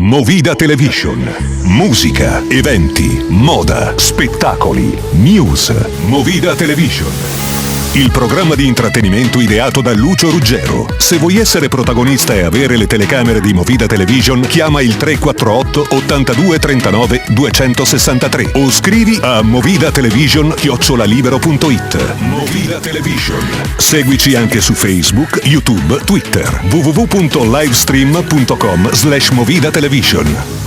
Movida Television. Musica, eventi, moda, spettacoli, news. Movida Television. Il programma di intrattenimento ideato da Lucio Ruggero. Se vuoi essere protagonista e avere le telecamere di Movida Television, chiama il 348 82 39 263 o scrivi a movidatelevision@libero.it. Movida Television. Seguici anche su Facebook, YouTube, Twitter. www.livestream.com/Movida Television.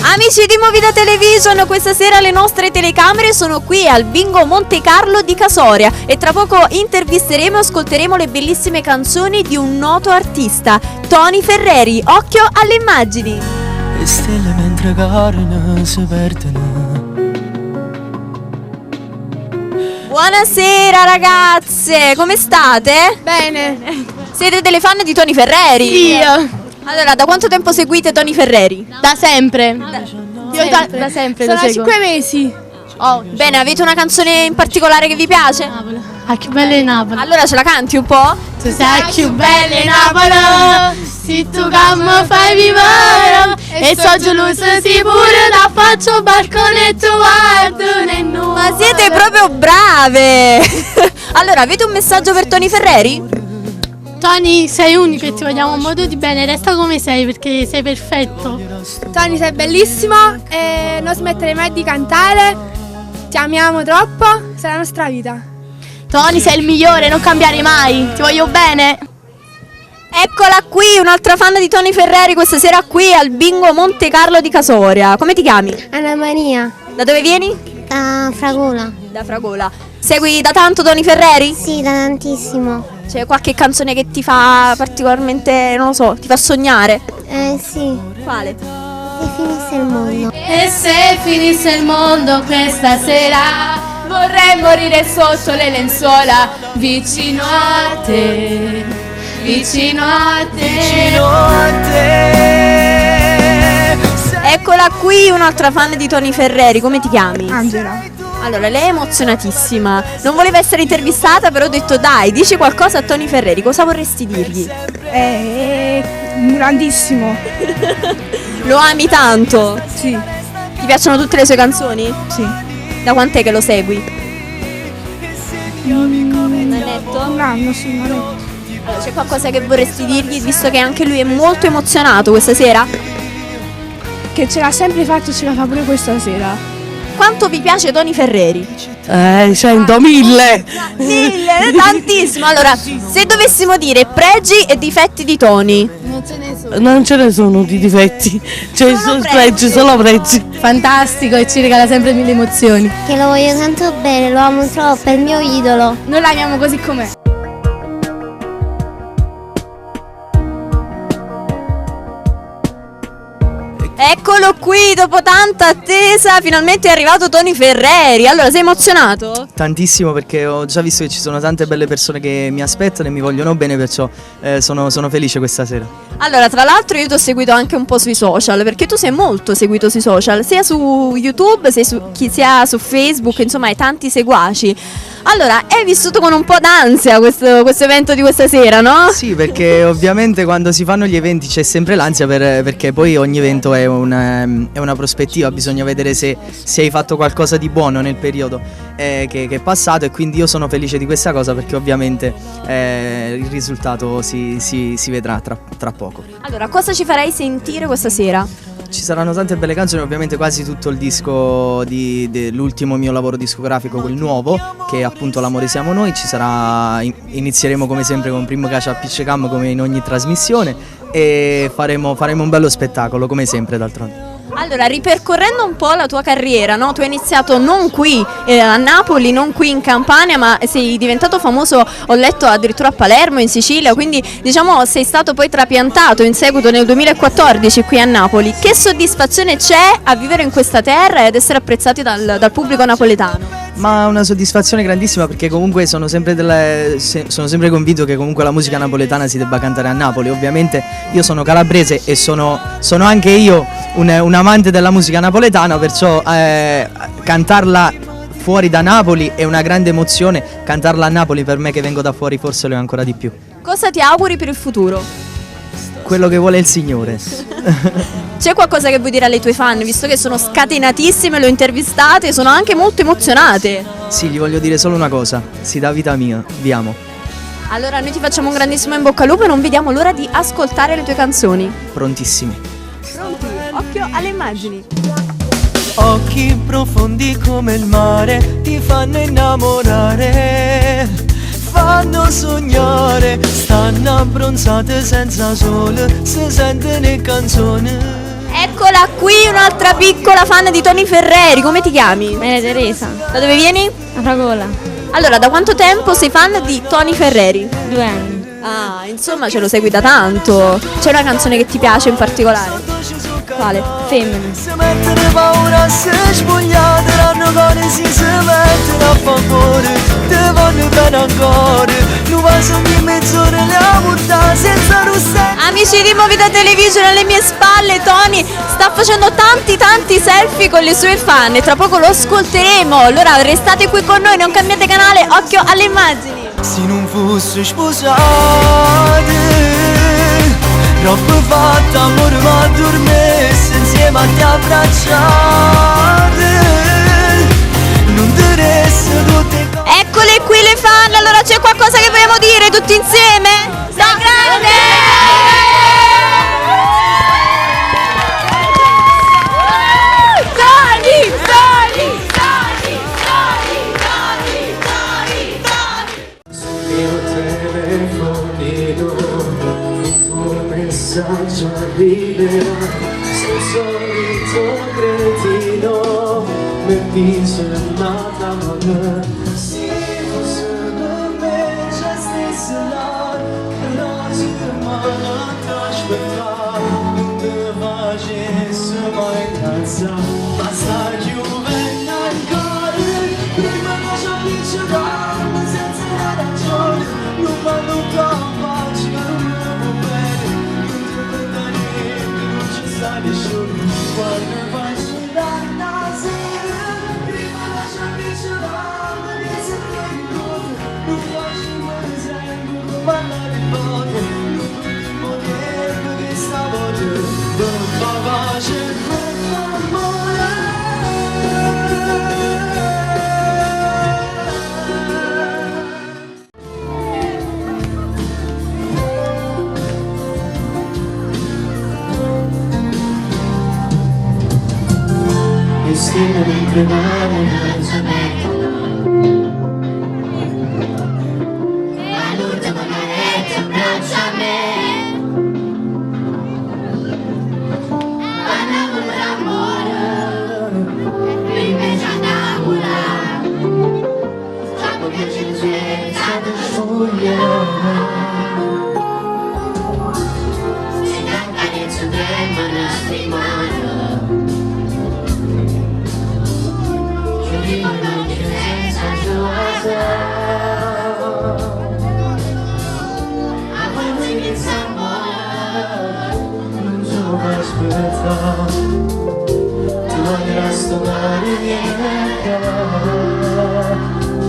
Amici di Movida Television, questa sera le nostre telecamere sono qui al Bingo Monte Carlo di Casoria e tra poco intervisteremo e ascolteremo le bellissime canzoni di un noto artista, Tony Ferreri. Occhio alle immagini. Le stelle mentre corrono si perdono. Buonasera ragazze, come state? Bene. Siete delle fan di Tony Ferreri? Io. Allora, da quanto tempo seguite Tony Ferreri? Da sempre. Io da sempre Sono lo seguo. 5 mesi. Oh, bene, avete una canzone in particolare che vi piace? Ah, che bella è Napoli. Allora ce la canti un po'? Tu sei più bella in Napoli. Se tu cammo fai vivere. E so gelosa sicura da faccio balconetto guardo nel nuovo. Ma siete proprio brave! Allora, avete un messaggio per Tony Ferreri? Tony, sei unico e ti vogliamo un modo di bene. Resta come sei perché sei perfetto. Tony, sei bellissimo e non smettere mai di cantare. Ti amiamo troppo, sei la nostra vita. Tony, sei il migliore, non cambiare mai. Ti voglio bene. Eccola qui, un'altra fan di Tony Ferreri questa sera qui al Bingo Monte Carlo di Casoria. Come ti chiami? Anna Maria, Da dove vieni? da Fragola. Da Fragola. Segui da tanto Tony Ferreri? Sì, da tantissimo. C'è qualche canzone che ti fa particolarmente, non lo so, ti fa sognare? Sì, Quale? se finisse il mondo. E se finisse il mondo questa sera vorrei morire sotto le lenzuola vicino a te, vicino a te. Eccola qui, un'altra fan di Tony Ferreri. Come ti chiami? Angela. Allora, lei è emozionatissima. Non voleva essere intervistata, però ho detto dai, dici qualcosa a Tony Ferreri. Cosa vorresti dirgli? È grandissimo. Lo ami tanto? Sì, Ti piacciono tutte le sue canzoni? sì. Da quant'è che lo segui? Un detto? anno, sì, ma no. Allora, c'è qualcosa che vorresti dirgli, visto che anche lui è molto emozionato questa sera? Che ce l'ha sempre fatto e ce la fa pure questa sera. Quanto vi piace Tony Ferreri? 100, 1000. Mille, tantissimo. Allora, se dovessimo dire pregi e difetti di Tony, Non ce ne sono di difetti, cioè Solo sono pregi. solo pregi. Fantastico e ci regala sempre mille emozioni. Che lo voglio tanto bene, lo amo troppo, è il mio idolo. Noi l'amiamo così com'è. eccolo qui, dopo tanta attesa, finalmente è arrivato Tony Ferreri. Allora, sei emozionato? Tantissimo, perché ho già visto che ci sono tante belle persone che mi aspettano e mi vogliono bene, perciò sono felice questa sera. Allora, tra l'altro io ti ho seguito anche un po' sui social, perché tu sei molto seguito sui social, sia su YouTube, sia su Facebook, insomma hai tanti seguaci. Allora, hai vissuto con un po' d'ansia questo evento di questa sera, no? Sì, perché ovviamente quando si fanno gli eventi c'è sempre l'ansia perché poi ogni evento è una prospettiva, bisogna vedere se hai fatto qualcosa di buono nel periodo che è passato, e quindi io sono felice di questa cosa perché ovviamente il risultato si vedrà tra poco. Allora, cosa ci farai sentire questa sera? Ci saranno tante belle canzoni, ovviamente quasi tutto il disco dell'ultimo mio lavoro discografico, quel nuovo, che è appunto L'amore siamo noi. Inizieremo come sempre con Primo Cacia a Piccecam, come in ogni trasmissione, e faremo un bello spettacolo come sempre, d'altronde. Allora, ripercorrendo un po' la tua carriera, no? Tu hai iniziato non qui a Napoli, non qui in Campania, ma sei diventato famoso, ho letto, addirittura a Palermo, in Sicilia, quindi diciamo sei stato poi trapiantato in seguito nel 2014 qui a Napoli. Che soddisfazione c'è a vivere in questa terra e ad essere apprezzati dal pubblico napoletano? Ma una soddisfazione grandissima, perché comunque sono sempre convinto che comunque la musica napoletana si debba cantare a Napoli. Ovviamente io sono calabrese e sono anche io un amante della musica napoletana, perciò cantarla fuori da Napoli è una grande emozione. Cantarla a Napoli per me, che vengo da fuori, forse lo è ancora di più. Cosa ti auguri per il futuro? quello che vuole il Signore. C'è qualcosa che vuoi dire alle tue fan, visto che sono scatenatissime, le ho intervistate, sono anche molto emozionate. Sì, gli voglio dire solo una cosa, si dà vita mia, vi amo. Allora noi ti facciamo un grandissimo in bocca al lupo e non vediamo l'ora di ascoltare le tue canzoni. Prontissimi. Pronti? Occhio alle immagini. Occhi profondi come il mare ti fanno innamorare, fanno sognare, stanno abbronzate senza sole, si sente le canzoni. Eccola qui un'altra piccola fan di Tony Ferreri, come ti chiami? Maria Teresa, Da dove vieni? a Fragola, Allora, da quanto tempo sei fan di Tony Ferreri? 2 anni. Ah, insomma ce lo segui da tanto. C'è una canzone che ti piace in particolare? Quale? Femmine. Si mettono paura a se spogliate, l'hanno cuore si mettono a favore, te vanno bene ancora, non va solo mezz'ora le ha portate senza russare. Amici di Movida Television, alle mie spalle Tony sta facendo tanti selfie con le sue fan e tra poco lo ascolteremo. Allora restate qui con noi, non cambiate canale, occhio alle immagini. Se non fosse sposate, troppo fatta amore ma dormesse insieme a te abbracciate, non ti resta tutte cose. Eccole qui le fan, allora c'è qualcosa che vogliamo dire tutti insieme? Sei grande! Messaggio arriverà, sei solito cretino, mi dice nata ma se fosse per me già stesse là, che non si fermava a aspettare, non ti facesse mai incazzare, basta giovane ancora, prima che ci avviciniamo senza una ragione, non vanno capaci a non quando faccio la nasera, prima lascia avvicinare, mi sembra di nuovo, non faccio mai sempre parlare di poco, non potevo dire che stavolta non fa pace, non fa amore. Stiamo mentre male si all'ultima manetta abbraccia me, annamora amore, invece annamora, troppo piacere tanto sfogliare, si canta nel suo tempo una settimana.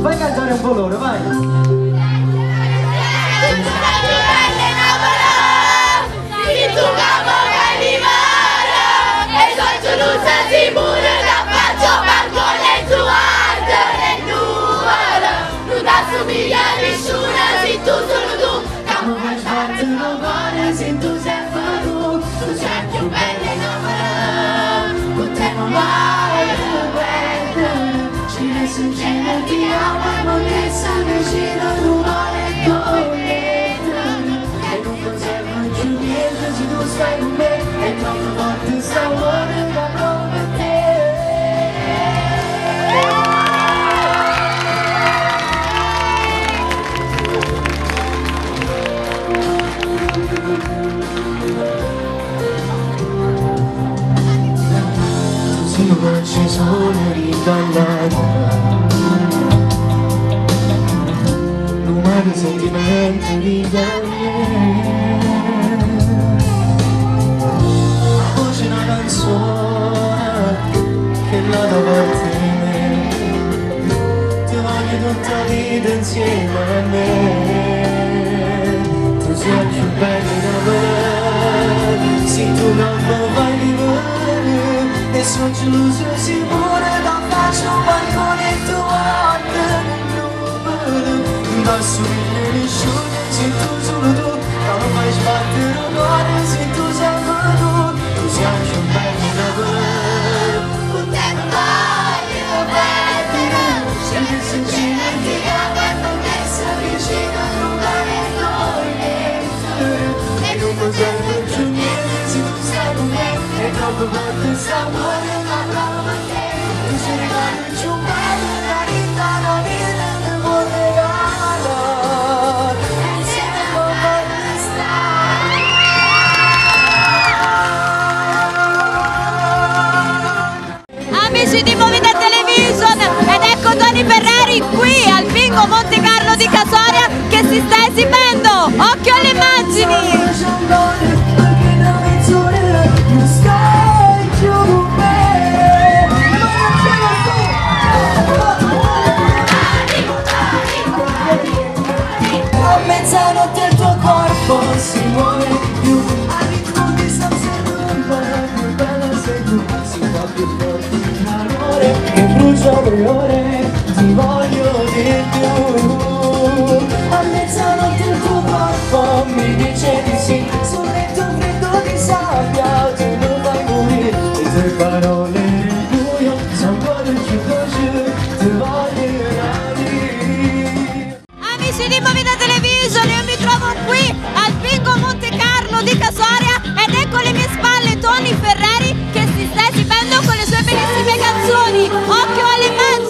Vai a cantare un po' loro, vai! Non ci sono riballata, umani sentimenti di voce una canzone che la da parte me, ti voglio tutta la vita insieme a me, tu sei più bella da me. sono geloso sicuro da faccio un balconetto alto da subire le scioglie se tu solo tu non lo fai sbattere un cuore se tu sei venuto tu sei anche un bello da bere con te non voglio perdere se mi senti ti guardo messa vicino non vale noi e non mi serve più niente se tu stai con me e troppo volte sapore ma bravo a te tu sei regalo giù un bello la vita ne vuoi regalare e insieme con voglio stare. Amici di Movida Television, ed ecco Tony Ferreri qui al Bingo Monte Carlo di Casoria che si sta esibendo. Occhio alle immagini! A mezzanotte il tuo corpo si muove più, a ritmo di salsa più bella sei tu, si fa più forte un amore che brucia le ore, ti voglio di più. A mezzanotte il tuo corpo mi dice di sì, sul letto freddo di sabbia tu non vai morire, le tue parole nel buio sono ancora più dolci, ti voglio dire. Amici di Movida Television, io mi trovo qui al Bingo Monte Carlo di Casoria ed ecco alle mie spalle Tony Ferreri che si sta esibendo con le sue bellissime canzoni. Occhio alle immagini!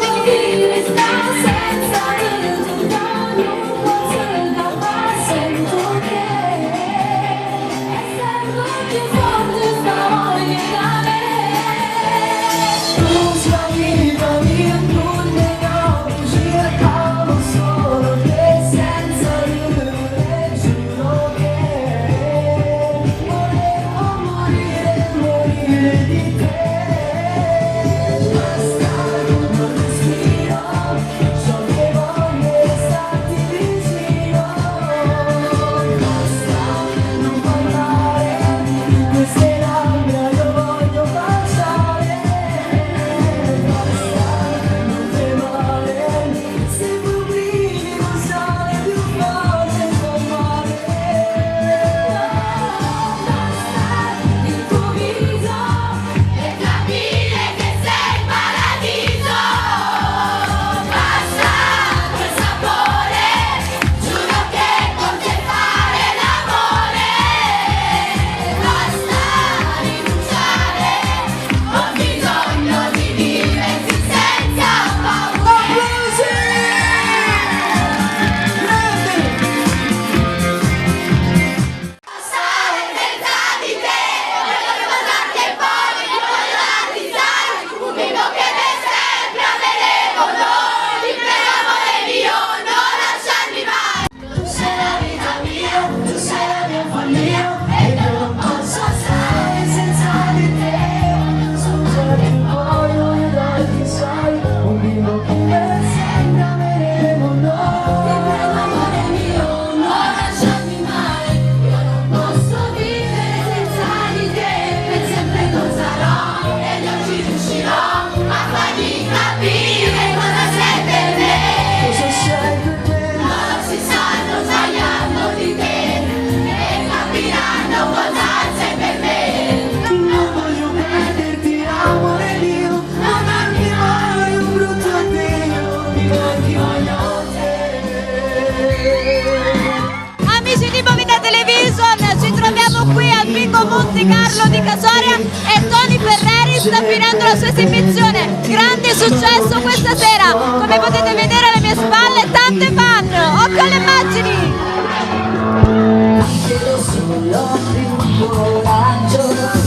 Monte Carlo di Casoria e Tony Ferreri sta finendo la sua esibizione. Grande successo questa sera, come potete vedere alle mie spalle tante fan. Occhio alle immagini!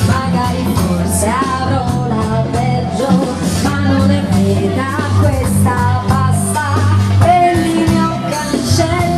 Magari forse avrò la peggio, ma non è vera questa pasta e linea cancellami.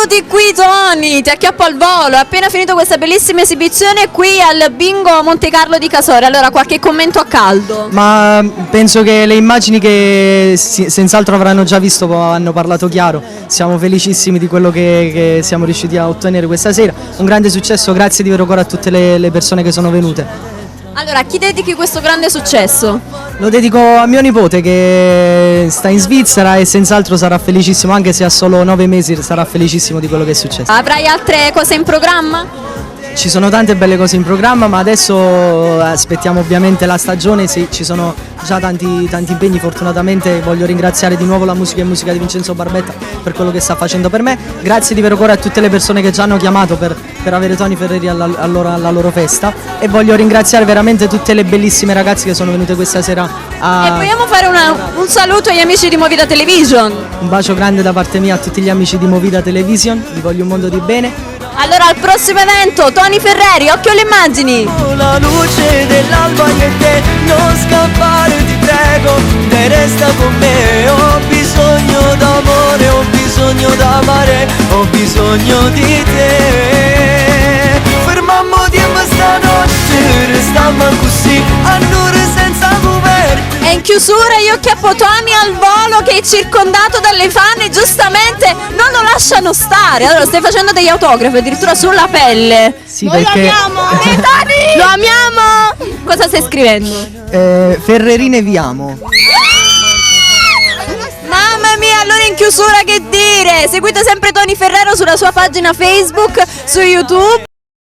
Benvenuti qui Tony, ti acchiappo al volo, è appena finito questa bellissima esibizione qui al Bingo Monte Carlo di Casore, allora qualche commento a caldo? Ma penso che le immagini che senz'altro avranno già visto hanno parlato chiaro, siamo felicissimi di quello che siamo riusciti a ottenere questa sera, un grande successo, grazie di vero cuore a tutte le persone che sono venute. Allora, a chi dedichi questo grande successo? Lo dedico a mio nipote che sta in Svizzera e senz'altro sarà felicissimo, anche se ha solo 9 mesi, sarà felicissimo di quello che è successo. Avrai altre cose in programma? Ci sono tante belle cose in programma, ma adesso aspettiamo ovviamente la stagione, sì, ci sono già tanti impegni, fortunatamente voglio ringraziare di nuovo la musica e musica di Vincenzo Barbetta per quello che sta facendo per me, grazie di vero cuore a tutte le persone che ci hanno chiamato per avere Tony Ferreri alla loro festa e voglio ringraziare veramente tutte le bellissime ragazze che sono venute questa sera E vogliamo fare un saluto agli amici di Movida Television? Un bacio grande da parte mia a tutti gli amici di Movida Television, vi voglio un mondo di bene. Allora al prossimo evento, Tony Ferreri, occhio alle immagini! La luce dell'alba e te, non scappare ti prego, te resta con me, ho bisogno d'amore, ho bisogno d'amare, ho bisogno di te. Fermammo di stanotte, restammo così, a nure senza coperti. E in chiusura io chiappo Tony al volo che è circondato dalle fan e giustamente non lo lasciano stare. Allora stai facendo degli autografi addirittura sulla pelle. Sì, perché Lo amiamo! Cosa stai scrivendo? Ferrerine vi amo. Mamma mia, allora in chiusura che dire? Seguite sempre Tony Ferrero sulla sua pagina Facebook, su YouTube